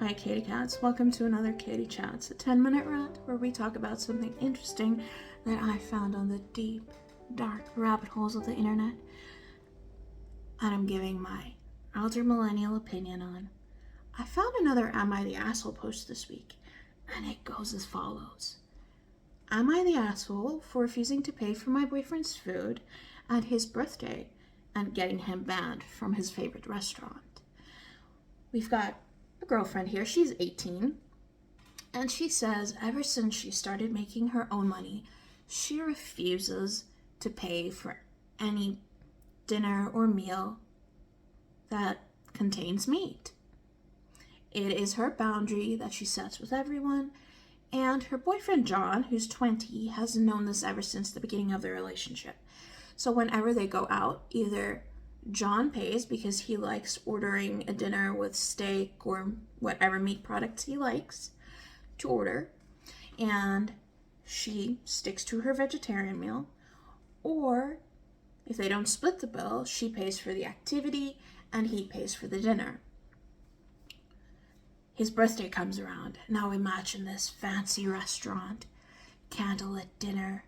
Hi Kati Chats, welcome to another Kati Chats, a 10-minute rant where we talk about something interesting that I found on the deep, dark rabbit holes of the internet, and I'm giving my elder millennial opinion on. I found another Am I the Asshole post this week, and it goes as follows. Am I the asshole for refusing to pay for my boyfriend's food at his birthday and getting him banned from his favorite restaurant? We've got a girlfriend here, she's 18, and she says ever since she started making her own money, she refuses to pay for any dinner or meal that contains meat. It is her boundary that she sets with everyone, and her boyfriend John, who's 20, has known this ever since the beginning of their relationship. So whenever they go out, either John pays because he likes ordering a dinner with steak or whatever meat products he likes to order, and she sticks to her vegetarian meal, or if they don't split the bill, she pays for the activity and he pays for the dinner. His birthday comes around. Now imagine this fancy restaurant, candlelit dinner.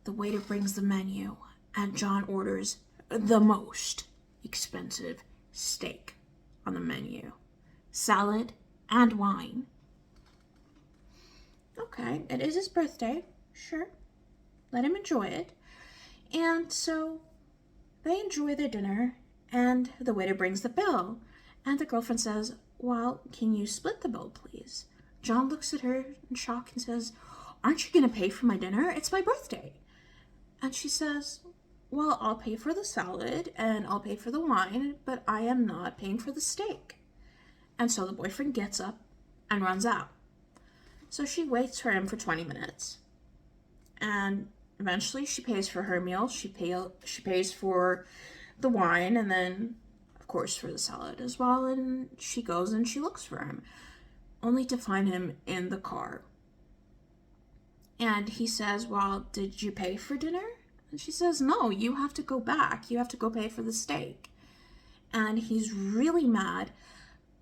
The waiter brings the menu and John orders the most expensive steak on the menu, salad, and wine. Okay, it is his birthday, sure, let him enjoy it. And so they enjoy their dinner, and the waiter brings the bill, and the girlfriend says, well, can you split the bill, please? John looks at her in shock and says, aren't you going to pay for my dinner? It's my birthday. And she says, well, I'll pay for the salad and I'll pay for the wine, but I am not paying for the steak. And so the boyfriend gets up and runs out. So she waits for him for 20 minutes. And eventually she pays for her meal. She pays for the wine and then, of course, for the salad as well. And she goes and she looks for him, only to find him in the car. And he says, well, did you pay for dinner? And she says, no, you have to go back. You have to go pay for the steak. And he's really mad,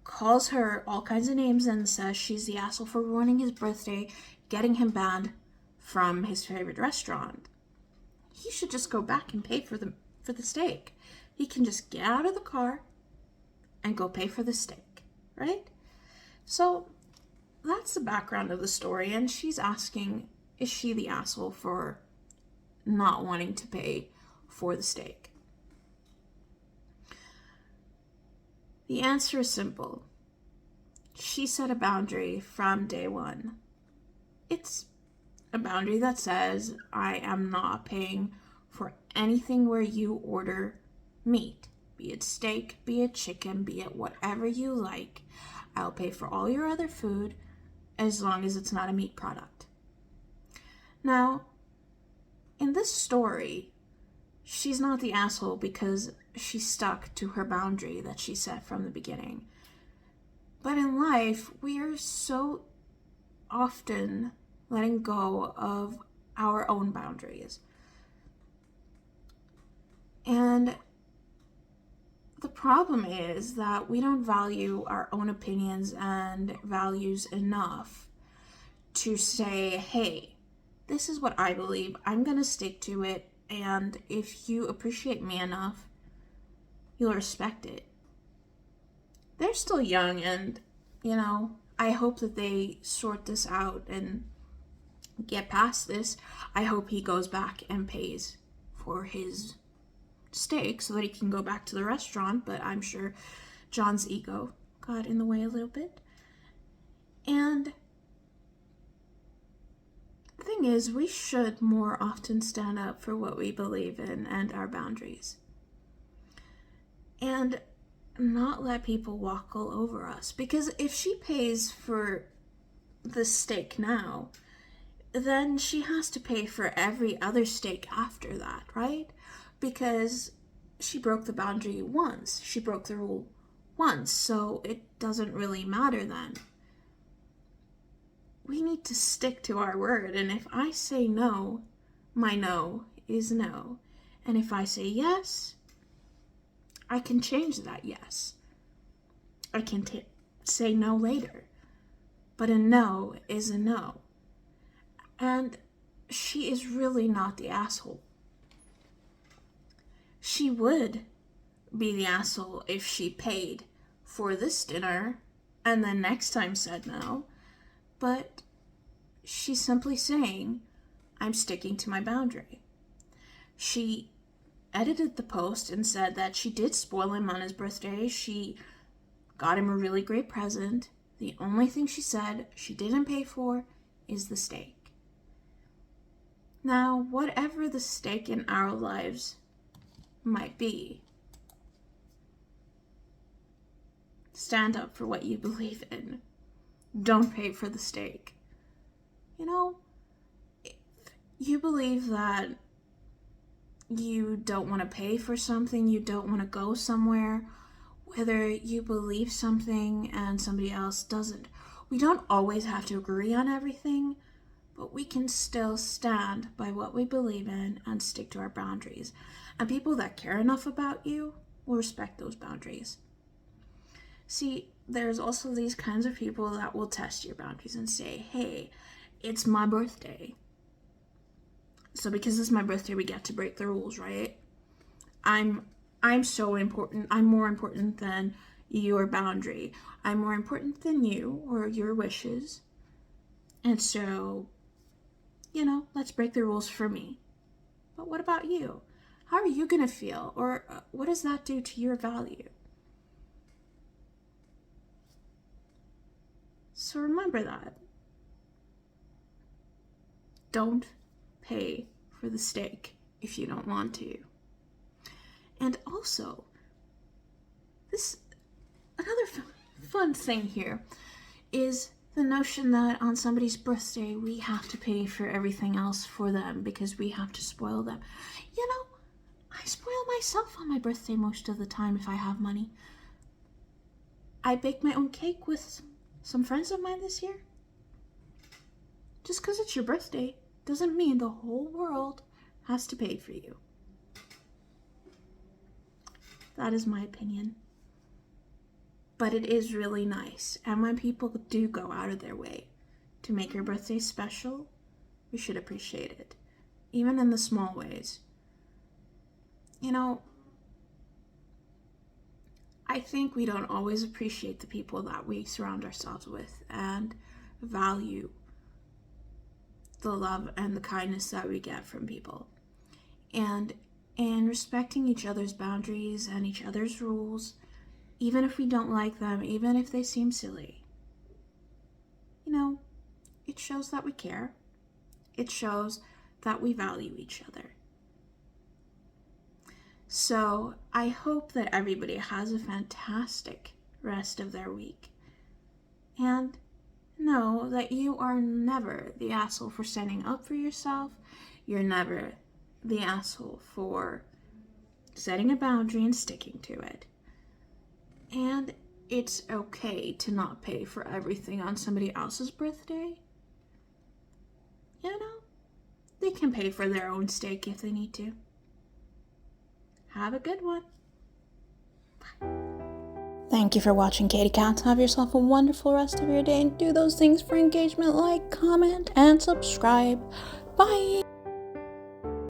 calls her all kinds of names and says she's the asshole for ruining his birthday, getting him banned from his favorite restaurant. He should just go back and pay for the steak. He can just get out of the car and go pay for the steak, right? So that's the background of the story, and she's asking, is she the asshole for not wanting to pay for the steak? The answer is simple. She set a boundary from day one. It's a boundary that says, I am not paying for anything where you order meat, be it steak, be it chicken, be it whatever you like. I'll pay for all your other food as long as it's not a meat product. Now, in this story, she's not the asshole because she stuck to her boundary that she set from the beginning. But in life, we are so often letting go of our own boundaries. And the problem is that we don't value our own opinions and values enough to say, hey, this is what I believe. I'm going to stick to it. And if you appreciate me enough, you'll respect it. They're still young and, I hope that they sort this out and get past this. I hope he goes back and pays for his steak so that he can go back to the restaurant, but I'm sure John's ego got in the way a little bit. And the thing is, we should more often stand up for what we believe in and our boundaries, and not let people walk all over us. Because if she pays for the steak now, then she has to pay for every other steak after that, right? Because she broke the boundary once. She broke the rule once, so it doesn't really matter then. We need to stick to our word, and if I say no, my no is no. And if I say yes, I can change that yes. I can say no later. But a no is a no. And she is really not the asshole. She would be the asshole if she paid for this dinner and then next time said no. But she's simply saying, I'm sticking to my boundary. She edited the post and said that she did spoil him on his birthday. She got him a really great present. The only thing she said she didn't pay for is the steak. Now, whatever the stake in our lives might be, stand up for what you believe in. Don't pay for the steak. You know, if you believe that you don't want to pay for something, you don't want to go somewhere, whether you believe something and somebody else doesn't, we don't always have to agree on everything, but we can still stand by what we believe in and stick to our boundaries. And people that care enough about you will respect those boundaries. See, there's also these kinds of people that will test your boundaries and say, hey, it's my birthday. So because it's my birthday, we get to break the rules, right? I'm so important. I'm more important than your boundary. I'm more important than you or your wishes. And so, let's break the rules for me. But what about you? How are you going to feel? Or what does that do to your value? So remember that. Don't pay for the steak if you don't want to. And also, another fun thing here is the notion that on somebody's birthday we have to pay for everything else for them because we have to spoil them. I spoil myself on my birthday most of the time if I have money. I baked my own cake with some friends of mine this year. Just because it's your birthday doesn't mean the whole world has to pay for you. That is my opinion. But it is really nice. And when people do go out of their way to make your birthday special, we should appreciate it. Even in the small ways. I think we don't always appreciate the people that we surround ourselves with and value the love and the kindness that we get from people. And in respecting each other's boundaries and each other's rules, even if we don't like them, even if they seem silly, it shows that we care. It shows that we value each other. So I hope that everybody has a fantastic rest of their week. And know that you are never the asshole for standing up for yourself. You're never the asshole for setting a boundary and sticking to it. And it's okay to not pay for everything on somebody else's birthday. They can pay for their own steak if they need to. Have a good one. Bye. Thank you for watching Kati Chats. Have yourself a wonderful rest of your day and do those things for engagement like comment and subscribe. Bye.